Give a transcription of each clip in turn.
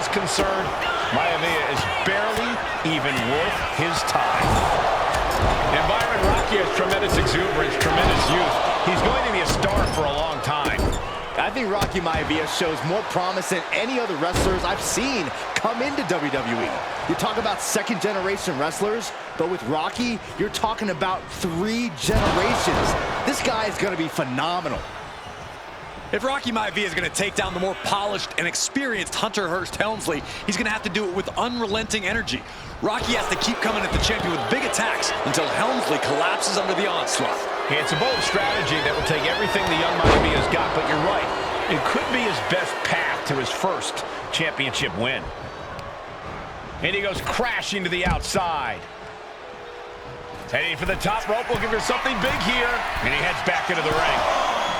is concerned, Maivia is barely even worth his time. And Byron, Rocky has tremendous exuberance, tremendous youth. He's going to be a star for a long time. I think Rocky Maivia shows more promise than any other wrestlers I've seen come into WWE. You talk about second-generation wrestlers, but with Rocky, you're talking about 3 generations. This guy is going to be phenomenal. If Rocky Maivia is going to take down the more polished and experienced Hunter Hearst Helmsley, he's going to have to do it with unrelenting energy. Rocky has to keep coming at the champion with big attacks until Helmsley collapses under the onslaught. Yeah, it's a bold strategy that will take everything the young Maivia's got, but you're right. It could be his best path to his first championship win. And he goes crashing to the outside. Heading for the top rope, looking for something big here. And he heads back into the ring.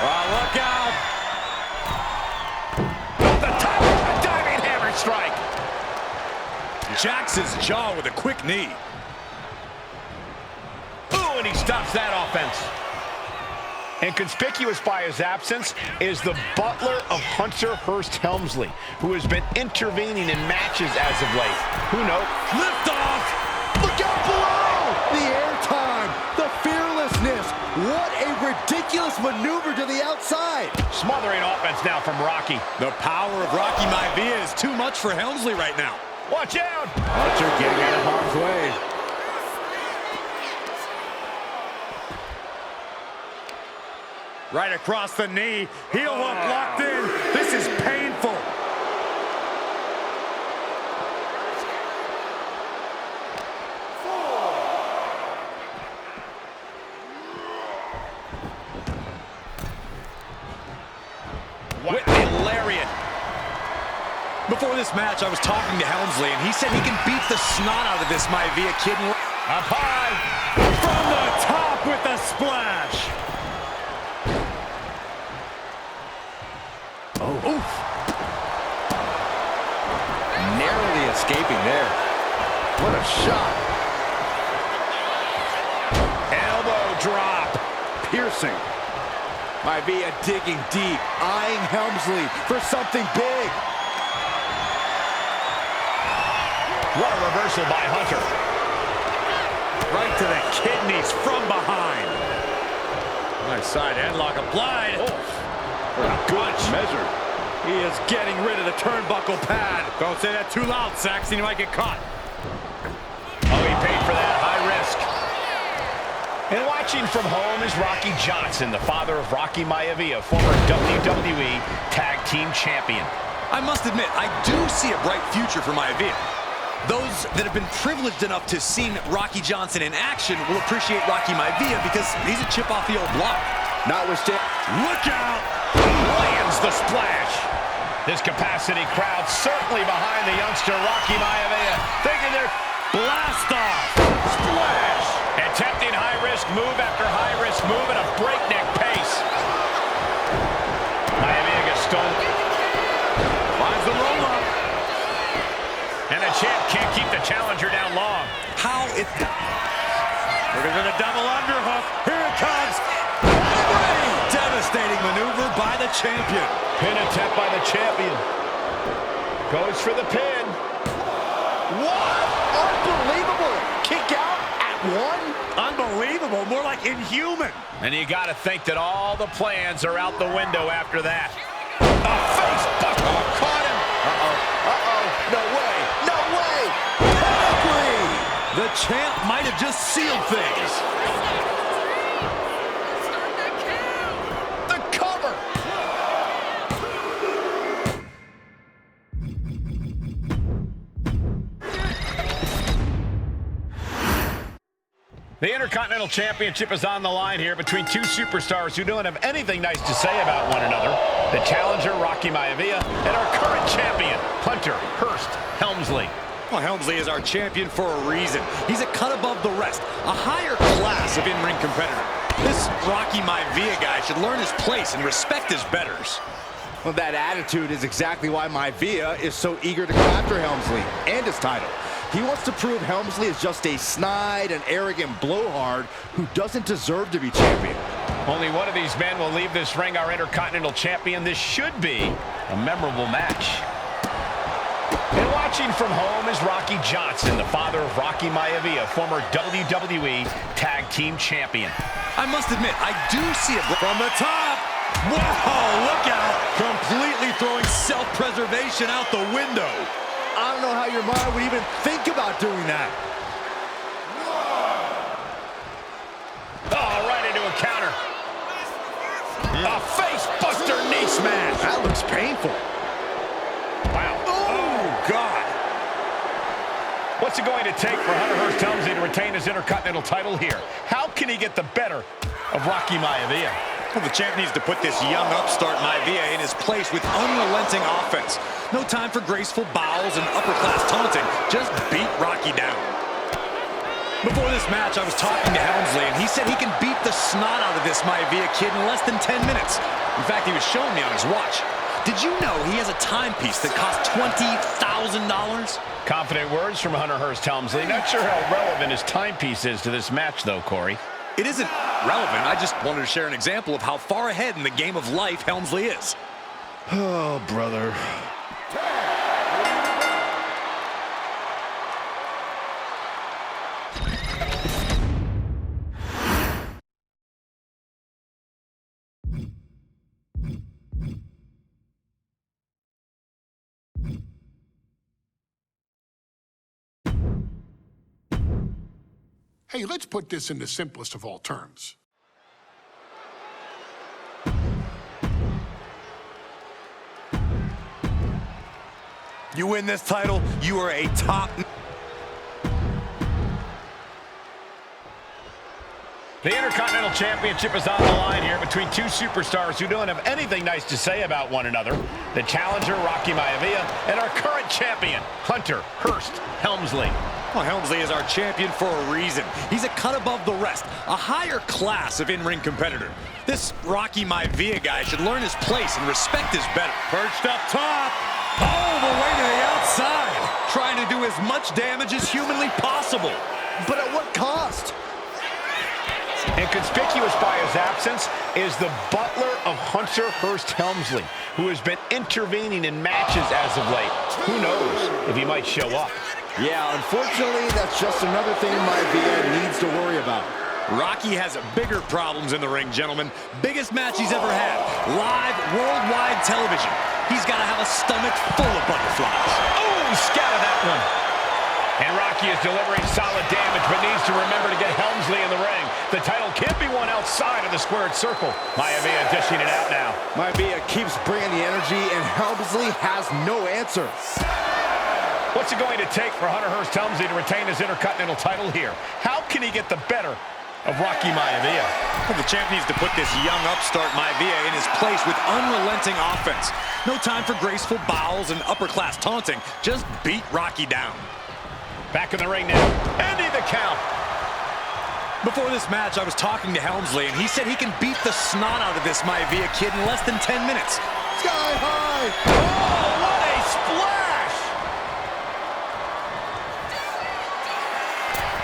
Oh, look out! The top, a diving hammer strike. Jacks his jaw with a quick knee. Ooh, and he stops that offense. And conspicuous by his absence is the butler of Hunter Hearst Helmsley, who has been intervening in matches as of late. Who knows? Lift off! Look out below! The airtime, the fearlessness. What a ridiculous maneuver to the outside. Smothering offense now from Rocky. The power of Rocky Maivia is too much for Helmsley right now. Watch out! Hunter getting out of harm's way. Right across the knee, heel hook locked in. This is painful. With a lariat. Before this match, I was talking to Helmsley, and he said he can beat the snot out of this Maivia kid. Up high. From the top with the splash. Oh, oof. Narrowly escaping there. What a shot. Elbow drop. Piercing. Maivia digging deep, eyeing Helmsley for something big. What a reversal by Hunter. Right to the kidneys from behind. Nice side headlock applied. Good measure. He is getting rid of the turnbuckle pad. Don't say that too loud, Saxton. You might get caught. Oh, he paid for that. High risk. And watching from home is Rocky Johnson, the father of Rocky Maivia, former WWE Tag Team Champion. I must admit, I do see a bright future for Maivia. Those that have been privileged enough to see Rocky Johnson in action will appreciate Rocky Maivia because he's a chip off the old block. Notwithstanding. Look out! Lands the splash. This capacity crowd certainly behind the youngster Rocky Maivia. Thinking they're Blast off! splash. Attempting high-risk move after high-risk move at a breakneck pace. Maivia gets stolen. Finds the roll-up. And the champ can't keep the challenger down long. How it... Looking for the double underhook. Here it comes. Devastating maneuver by the champion. Pin attempt by the champion. Goes for the pin. What? Unbelievable. Kick out at 1? Unbelievable. More like inhuman. And you got to think that all the plans are out the window after that. A face buckle. Caught him. No way. No way. Pedigree. The champ might have just sealed things. The cover. The Intercontinental Championship is on the line here between two superstars who don't have anything nice to say about one another. The challenger, Rocky Maivia, and our current champion, Hunter Hearst Helmsley. Well, Helmsley is our champion for a reason. He's a cut above the rest, a higher class of in-ring competitor. This Rocky Maivia guy should learn his place and respect his betters. Well, that attitude is exactly why Maivia is so eager to go after Helmsley and his title. He wants to prove Helmsley is just a snide and arrogant blowhard who doesn't deserve to be champion. Only one of these men will leave this ring our Intercontinental Champion. This should be a memorable match. And watching from home is Rocky Johnson, the father of Rocky Maivia, former WWE Tag Team Champion. I must admit, I do see it from the top. Whoa, look out. Completely throwing self-preservation out the window. I don't know how your mind would even think about doing that. Oh, right into a counter. A face-buster knee smash. That looks painful. Wow. Oh, God. What's it going to take for Hunter Hearst Helmsley to retain his Intercontinental title here? How can he get the better of Rocky Maivia? Well, the champ needs to put this young upstart Maivia in his place with unrelenting offense. No time for graceful bows and upper-class taunting. Just beat Rocky down. Before this match, I was talking to Helmsley, and he said he can beat the snot out of this Maivia kid in less than 10 minutes. In fact, he was showing me on his watch. Did you know he has a timepiece that costs $20,000? Confident words from Hunter Hearst Helmsley. Not sure how relevant his timepiece is to this match, though, Corey. It isn't relevant. I just wanted to share an example of how far ahead in the game of life Helmsley is. Oh, brother. Hey, let's put this in the simplest of all terms. You win this title, you are a top... The Intercontinental Championship is on the line here between two superstars who don't have anything nice to say about one another. The challenger, Rocky Maivia, and our current champion, Hunter Hearst Helmsley. Well, Helmsley is our champion for a reason. He's a cut above the rest, a higher class of in-ring competitor. This Rocky Maivia guy should learn his place and respect his better. Perched up top, all the way to the outside, trying to do as much damage as humanly possible. But at what cost? And conspicuous by his absence is the butler of Hunter Hearst Helmsley, who has been intervening in matches as of late. Who knows if he might show up. Yeah, unfortunately, that's just another thing Maivia needs to worry about. Rocky has bigger problems in the ring, gentlemen. Biggest match he's ever had. Live, worldwide television. He's got to have a stomach full of butterflies. Oh, scattered that one. And Rocky is delivering solid damage, but needs to remember to get Helmsley in the ring. The title can't be won outside of the squared circle. Maivia dishing it out now. Maivia keeps bringing the energy, and Helmsley has no answer. What's it going to take for Hunter Hearst Helmsley to retain his Intercontinental title here? How can he get the better of Rocky Maivia? Well, the champ needs to put this young upstart Maivia in his place with unrelenting offense. No time for graceful bows and upper-class taunting. Just beat Rocky down. Back in the ring now, ending the count. Before this match, I was talking to Helmsley, and he said he can beat the snot out of this Maivia kid in less than 10 minutes. Sky high! Oh, what a splash!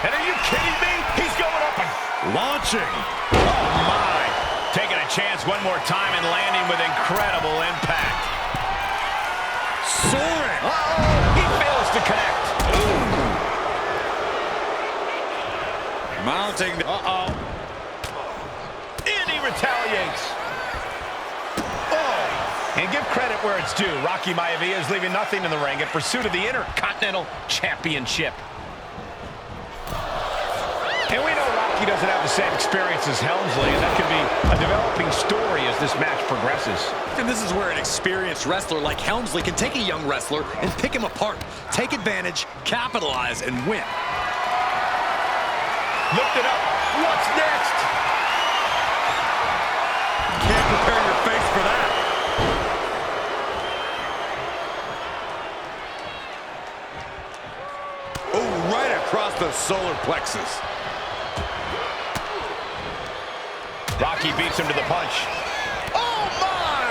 And are you kidding me? He's going up and Launching. oh my! Taking a chance one more time and landing with incredible impact. Soaring. Uh-oh! He fails to connect. Mounting. Uh-oh. And he retaliates. Oh! And give credit where it's due. Rocky Maivia is leaving nothing in the ring in pursuit of the Intercontinental Championship. And we know Rocky doesn't have the same experience as Helmsley, and that could be a developing story as this match progresses. And this is where an experienced wrestler like Helmsley can take a young wrestler and pick him apart, take advantage, capitalize, and win. Lift it up. What's next? Can't prepare your face for that. Oh, right across the solar plexus. Rocky beats him to the punch. Oh, my!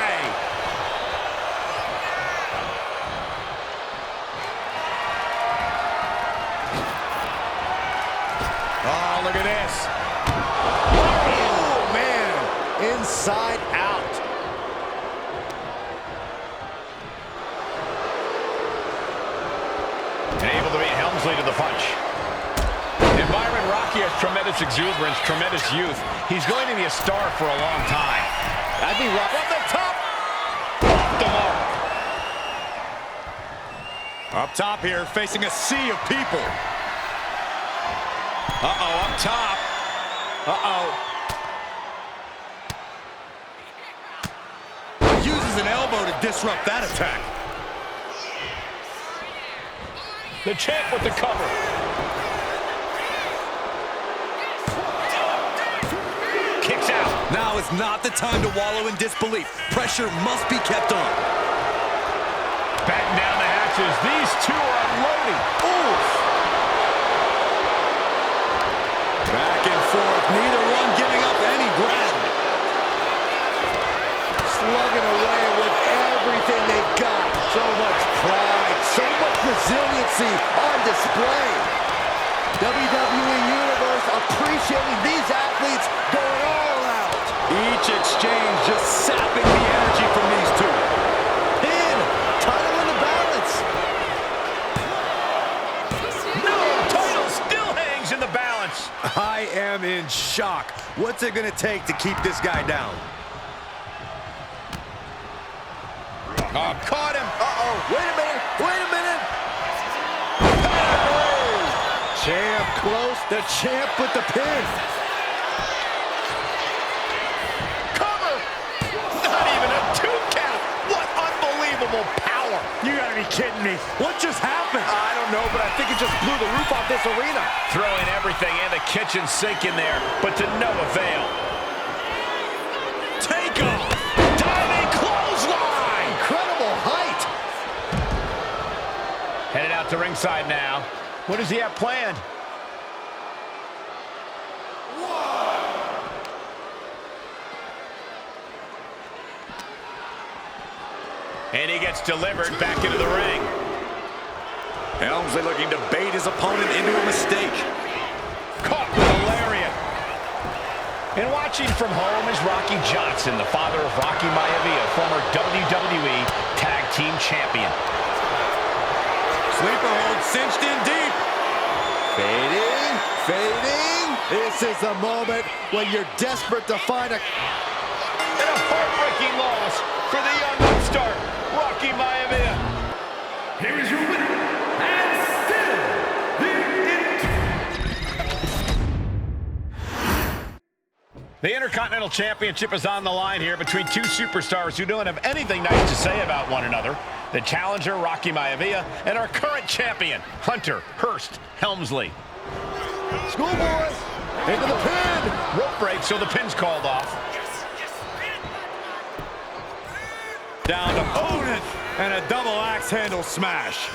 Oh, look at this. Oh, man. Inside out. Helmsley to the punch. And Byron, Rocky has tremendous exuberance, tremendous youth. He's going to be a star for a long time. I think Rocky From the top, off the mark. Up top here, facing a sea of people. Uh-oh, up top. Uh-oh. Uses an elbow to disrupt that attack. The champ with the cover. Kicks out. Now is not the time to wallow in disbelief. Pressure must be kept on. Batten down the hatches. These two are unloading. Oof. Back and forth, neither one giving up any ground. slugging away with everything they've got. So much pride, so much resiliency on display. WWE Universe appreciating these athletes going all out. Each exchange just sapping the energy from these two. Pin, title in the balance. No, title still hangs in the balance. I am in shock. What's it gonna take to keep this guy down? Oh, caught him. Uh-oh, wait a minute, wait a minute. Champ close, the champ with the pin. Cover. Not even a 2 count. What unbelievable power. You gotta be kidding me. What just happened? I don't know, but I think it just blew the roof off this arena. Throwing everything and the kitchen sink in there, but to no avail. Take off! Diving clothesline. Incredible height. Headed out to ringside now. What does he have planned? And he gets delivered back into the ring. Helmsley looking to bait his opponent into a mistake. Caught with a lariat. And watching from home is Rocky Johnson, the father of Rocky Maivia, former WWE Tag Team Champion. Sleeper hold cinched in deep. Fading, fading. This is the moment when you're desperate to find a... And a heartbreaking loss for the young upstart, Rocky Maivia. Here is your winner, and still The Intercontinental Championship is on the line here between two superstars who don't have anything nice to say about one another. The challenger, Rocky Maivia, and our current champion, Hunter Hearst Helmsley. Schoolboy into the pin. Rope break, so the pin's called off. Down to opponent and a double axe handle smash.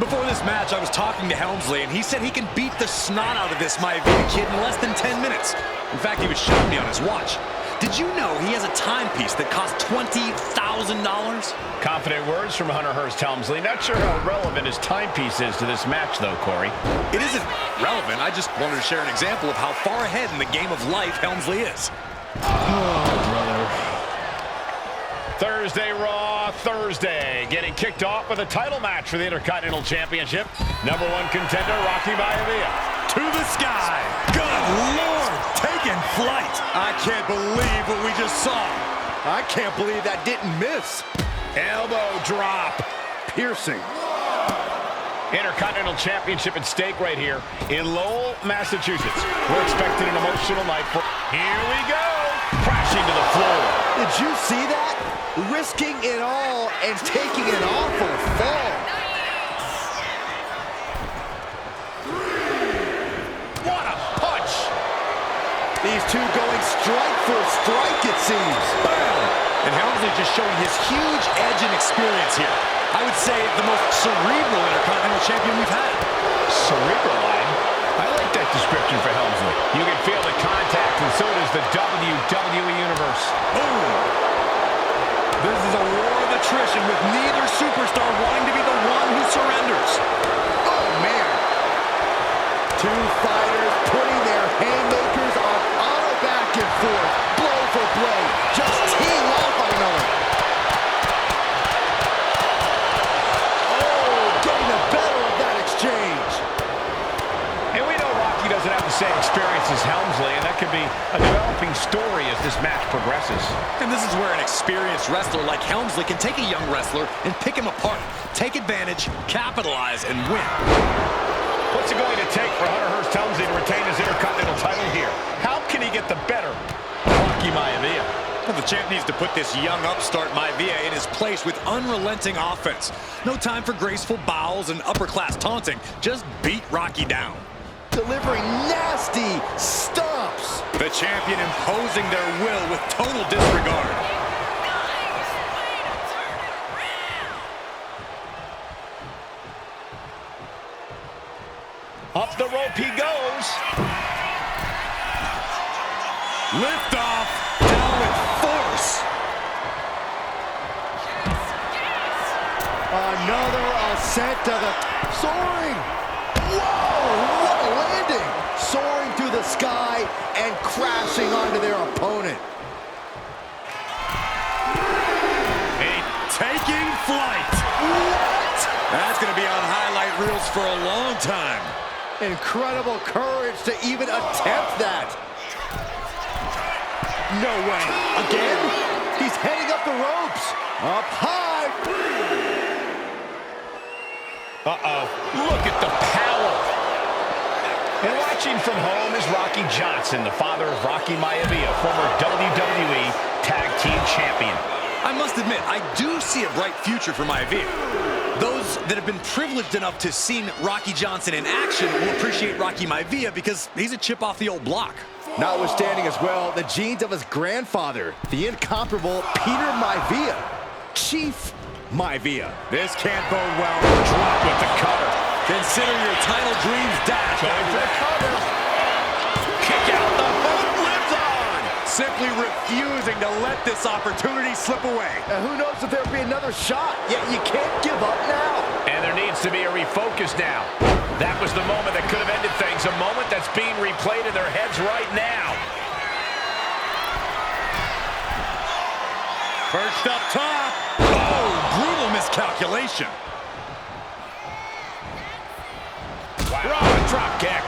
Before this match, I was talking to Helmsley, and he said he can beat the snot out of this Maivia kid in less than 10 minutes. In fact, he was showing me on his watch. Did you know he has a timepiece that costs $20,000? Confident words from Hunter Hearst Helmsley. Not sure how relevant his timepiece is to this match, though, Corey. It isn't relevant. I just wanted to share an example of how far ahead in the game of life Helmsley is. Thursday Raw, Thursday. Getting kicked off with a title match for the Intercontinental Championship. #1 contender, Rocky Maivia. To the sky. Good Lord, taking flight. I can't believe what we just saw. I can't believe that didn't miss. Elbow drop. Piercing. Intercontinental Championship at stake right here in Lowell, Massachusetts. We're expecting an emotional night. Here we go. Crashing to the floor. Did you see that? Risking it all and taking an awful fall. What a punch. These two going strike for strike, it seems. Bam! And Helmsley just showing his huge edge and experience here. I would say the most cerebral Intercontinental Champion we've had. Cerebral line. I like that description for Helmsley. You can feel the contact, and so does the WWE Universe. Boom! This is a war of attrition with neither superstar wanting to be the one who surrenders. Oh, man. Two fighters putting their haymakers on auto back and forth. Blow for blow. Just teeing off on another. Oh, getting the better of that exchange. inexperienced as Helmsley, and that could be a developing story as this match progresses. And this is where an experienced wrestler like Helmsley can take a young wrestler and pick him apart, take advantage, capitalize, and win. What's it going to take for Hunter Hearst Helmsley to retain his Intercontinental title here? How can he get the better of Rocky Maivia? Well, the champ needs to put this young upstart Maivia in his place with unrelenting offense. No time for graceful bows and upper-class taunting. Just beat Rocky down. Delivering nasty stomps. The champion imposing their will with total disregard. Up the rope he goes. Lift off. Down with force. Another ascent to the soaring. Whoa, what a landing. Soaring through the sky and crashing onto their opponent. Taking flight. What? That's going to be on highlight reels for a long time. Incredible courage to even attempt that. No way. Again? He's heading up the ropes. Up high. Uh-oh. Look at the power. And watching from home is Rocky Johnson, the father of Rocky Maivia, former WWE Tag Team Champion. I must admit, I do see a bright future for Maivia. Those that have been privileged enough to see Rocky Johnson in action will appreciate Rocky Maivia because he's a chip off the old block. Notwithstanding as well, the genes of his grandfather, the incomparable Peter Maivia. Chief Maivia. This can't bode well. Drop with the cutter. Consider your title dreams dashed. Going for the cover. Kick out. The boat lives on. Simply refusing to let this opportunity slip away. Who knows if there'll be another shot, yet you can't give up now. And there needs to be a refocus now. That was the moment that could have ended things. A moment that's being replayed in their heads right now. First up top. Oh, brutal miscalculation. Wow, drop kick.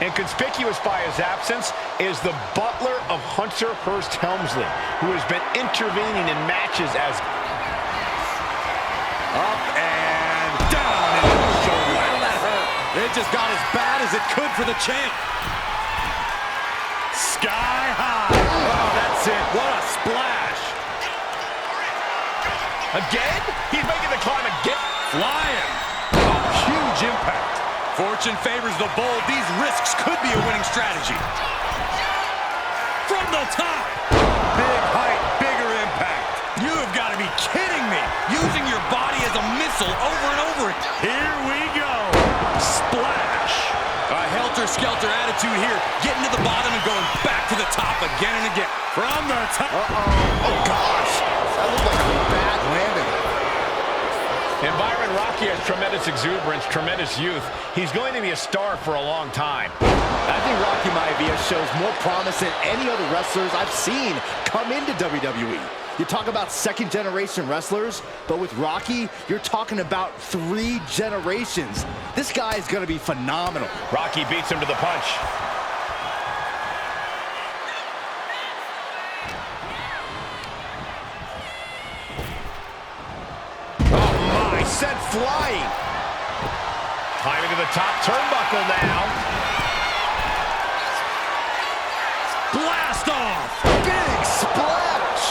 And conspicuous by his absence is the butler of Hunter Hearst Helmsley, who has been intervening in matches as up and down into the shoulder. Wow, that hurt. It just got as bad as it could for the champ. Sky high. Oh, that's it. What a splash. again. He's making the climb again. Flying. Oh, huge impact. Fortune favors the bold. These risks could be a winning strategy. From the top. Big height, bigger impact. You have got to be kidding me. Using your body as a missile over and over again. Here we go. Splash. A helter-skelter attitude here. Getting to the bottom and going back to the top again and again. From the top. Oh, gosh. That looked like a bad landing. And Byron, Rocky has tremendous exuberance, tremendous youth. He's going to be a star for a long time. I think Rocky Maivia shows more promise than any other wrestlers I've seen come into WWE. You talk about second-generation wrestlers, but with Rocky, you're talking about 3 generations. This guy is going to be phenomenal. Rocky beats him to the punch. Sent flying. Climbing to the top turnbuckle now. Blast off. Big splash.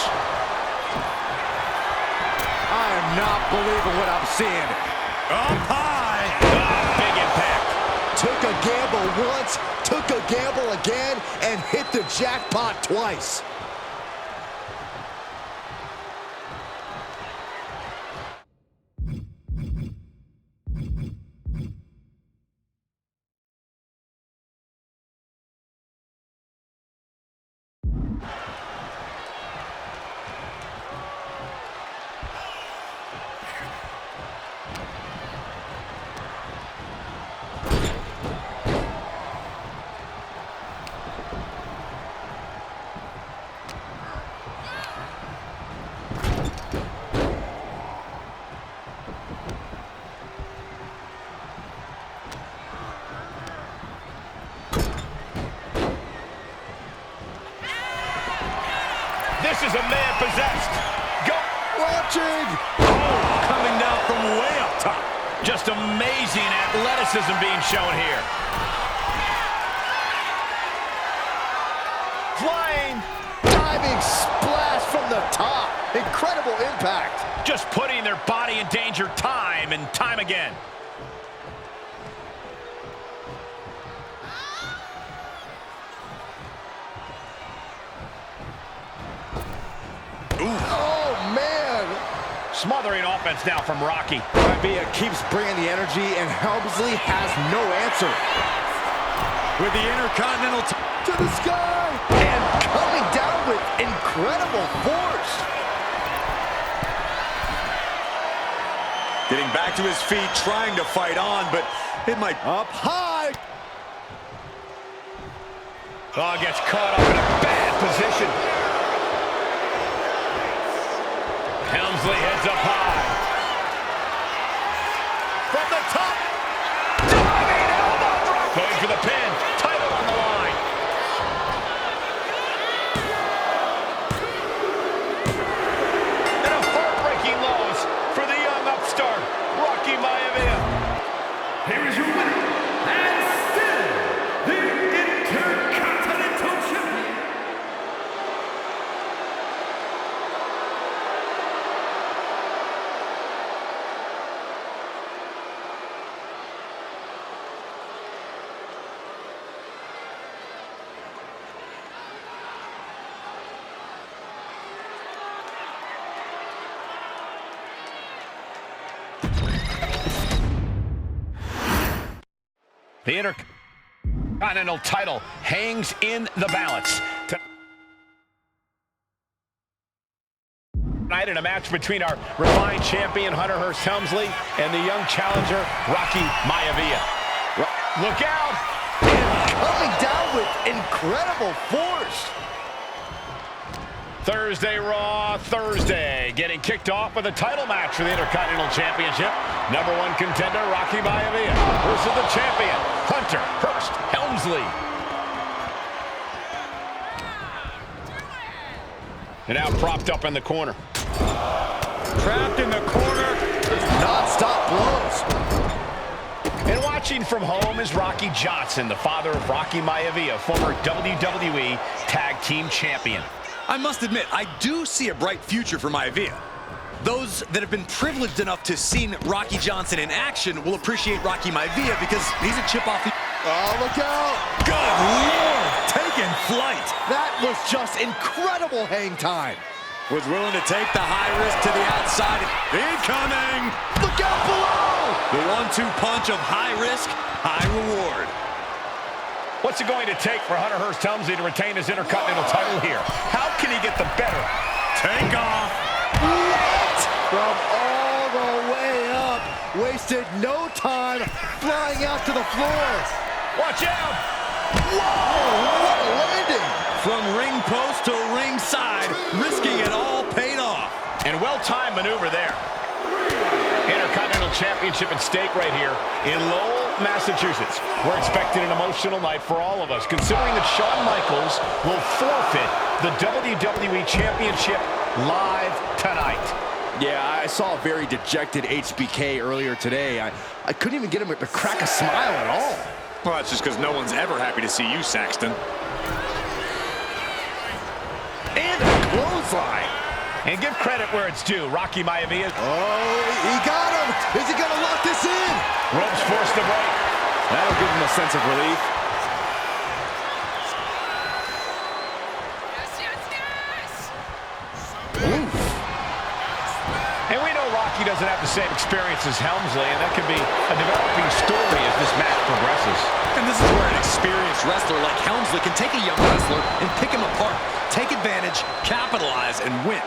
I am not believing what I'm seeing. Up high. Big impact. Took a gamble once, took a gamble again, and hit the jackpot twice. is a man possessed. Go. Watching. Oh, coming down from way up top. Just amazing athleticism being shown here. Flying. Diving splash from the top. Incredible impact. Just putting their body in danger time and time again. Oh, man. Smothering offense now from Rocky. Maivia keeps bringing the energy, and Helmsley has no answer. With the Intercontinental To the sky. And coming down with incredible force. Getting back to his feet, trying to fight on, but it might... Up high. Oh, gets caught up in a bad position. Helmsley heads up high. From the top. Diving elbow drop. Going for the pin. Title on the line. And a heartbreaking loss for the young upstart, Rocky Maivia. Here is your winner, and still the Intercontinental Champion, The Intercontinental title hangs in the balance. Tonight in a match between our refined champion, Hunter Hearst Helmsley, and the young challenger, Rocky Maivia. Look out! And coming down with incredible force. Thursday Raw, Thursday, getting kicked off with a title match for the Intercontinental Championship. Number one contender, Rocky Maivia, versus the champion, Hunter Hearst Helmsley. And now propped up in the corner. Trapped in the corner. Non-stop blows. And watching from home is Rocky Johnson, the father of Rocky Maivia, former WWE Tag Team Champion. I must admit, I do see a bright future for Maivia. Those that have been privileged enough to see Rocky Johnson in action will appreciate Rocky Maivia because he's a chip off the... Oh, look out. Good Lord! Taking flight. That was just incredible hang time. Was willing to take the high risk to the outside. Incoming! Look out below. The 1-2 punch of high risk, high reward. What's it going to take for Hunter Hearst Helmsley to retain his Intercontinental title here? How can he get the better? Take off. What? From all the way up. Wasted no time flying out to the floor. Watch out! Whoa, what a landing. From ring post to ringside, risking it all paid off. And well-timed maneuver there. Intercontinental Championship at stake right here in Lowell, Massachusetts. We're expecting an emotional night for all of us, considering that Shawn Michaels will forfeit the WWE Championship live tonight. Yeah, I saw a very dejected HBK earlier today. I couldn't even get him to crack a smile at all. Well, that's just because no one's ever happy to see you, Saxton. And a clothesline. And give credit where it's due. Rocky Maivia. Oh, he got him. Is he going to lock this in? Ropes forced to break. That'll give him a sense of relief. Oof. And we know Rocky doesn't have the same experience as Helmsley, and that could be a developing story as this match progresses. And this is where an experienced wrestler like Helmsley can take a young wrestler and pick him apart, take advantage, capitalize, and win.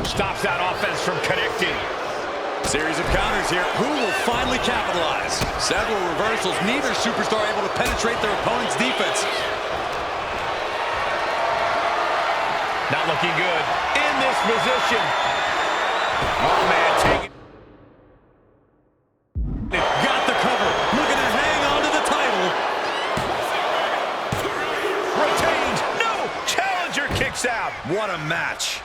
Stops that offense from connecting. Series of counters here. Who will finally capitalize? Several reversals. Neither superstar able to penetrate their opponent's defense. Not looking good in this position. Oh, man, take it. Got the cover. Looking to hang on to the title. Retains. No. Challenger kicks out. What a match.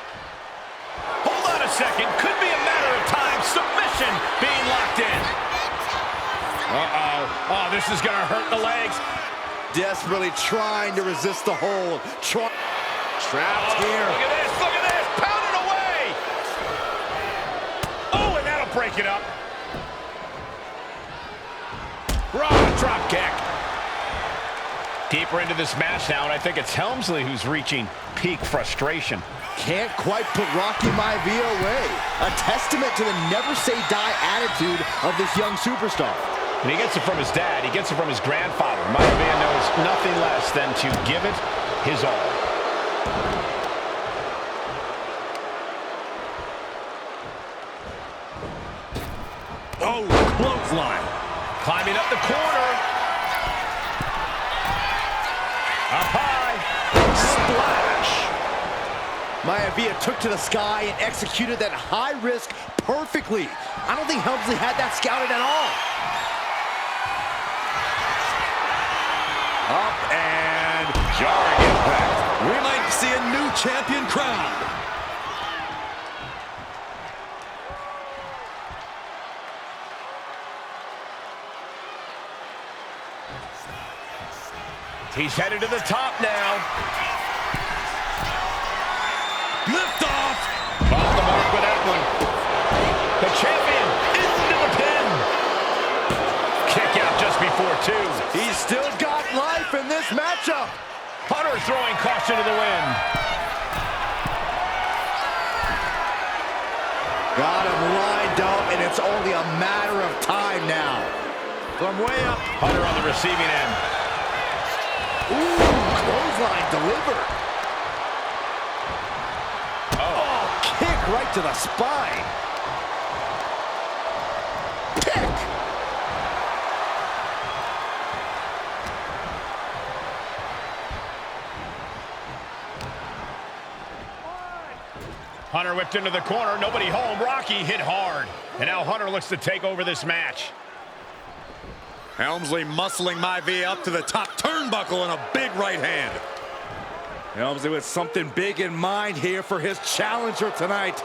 Hold on a second. Could be a matter of time. Submission being locked in. Uh-oh. Oh, this is going to hurt the legs. Desperately trying to resist the hold. Trapped here. Look at this. Look at this. Pounded away. Oh, and that'll break it up. Raw drop kick. Deeper into this match now, and I think it's Helmsley who's reaching peak frustration. Can't quite put Rocky Maivia away. A testament to the never-say-die attitude of this young superstar. And he gets it from his dad. He gets it from his grandfather. Maivia knows nothing less than to give it his all. Oh, clothesline. Climbing up the corner. Up high. Splash. Maivia took to the sky and executed that high risk perfectly. I don't think Helmsley had that scouted at all. Up and jarring impact. We might see a new champion crowned. He's headed to the top now. Lift off. Off the mark with that one. The champion into the pin. Kick out just before 2. He's still got life in this matchup. Hunter throwing caution to the wind. Got him lined up, and it's only a matter of time now. From way up. Hunter on the receiving end. Ooh, clothesline delivered. Oh, kick right to the spine. Kick. Hunter whipped into the corner. Nobody home. Rocky hit hard. And now Hunter looks to take over this match. Helmsley muscling Maivia up to the top turnbuckle and a big right hand. Helmsley with something big in mind here for his challenger tonight.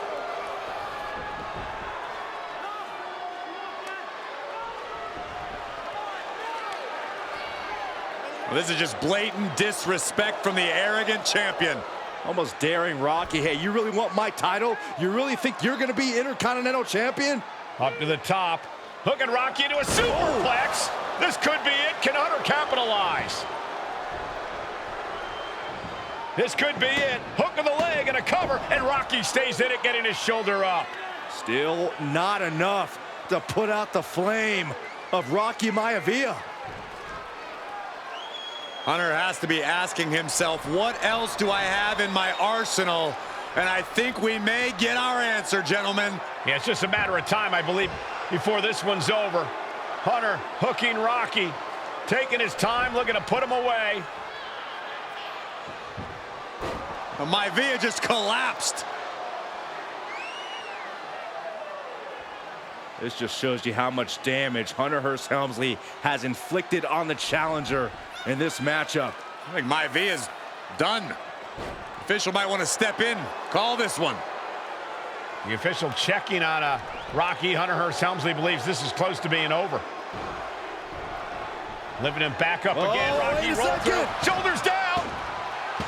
Well, this is just blatant disrespect from the arrogant champion. Almost daring Rocky. Hey, you really want my title? You really think you're going to be Intercontinental Champion? Up to the top. Hooking Rocky into a superplex. This could be it. Can Hunter capitalize? This could be it. Hook of the leg and a cover, and Rocky stays in it, getting his shoulder up. Still not enough to put out the flame of Rocky Maivia. Hunter has to be asking himself, what else do I have in my arsenal? And I think we may get our answer, gentlemen. Yeah, it's just a matter of time, I believe, before this one's over. Hunter hooking Rocky, taking his time, looking to put him away. Maivia just collapsed. This just shows you how much damage Hunter Hearst Helmsley has inflicted on the challenger in this matchup. I think Maivia's done. Official might want to step in, call this one. The official checking on Rocky. Hunter Hearst Helmsley believes this is close to being over. Lifting him back up again. Rocky rolls through. Shoulders down.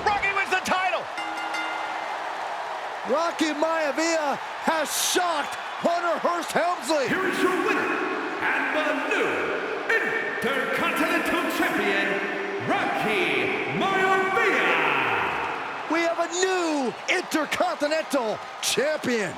Rocky wins the title. Rocky Maivia has shocked Hunter Hearst Helmsley. Here is your winner, and the new Intercontinental Champion, Rocky Maivia. We have a new Intercontinental Champion.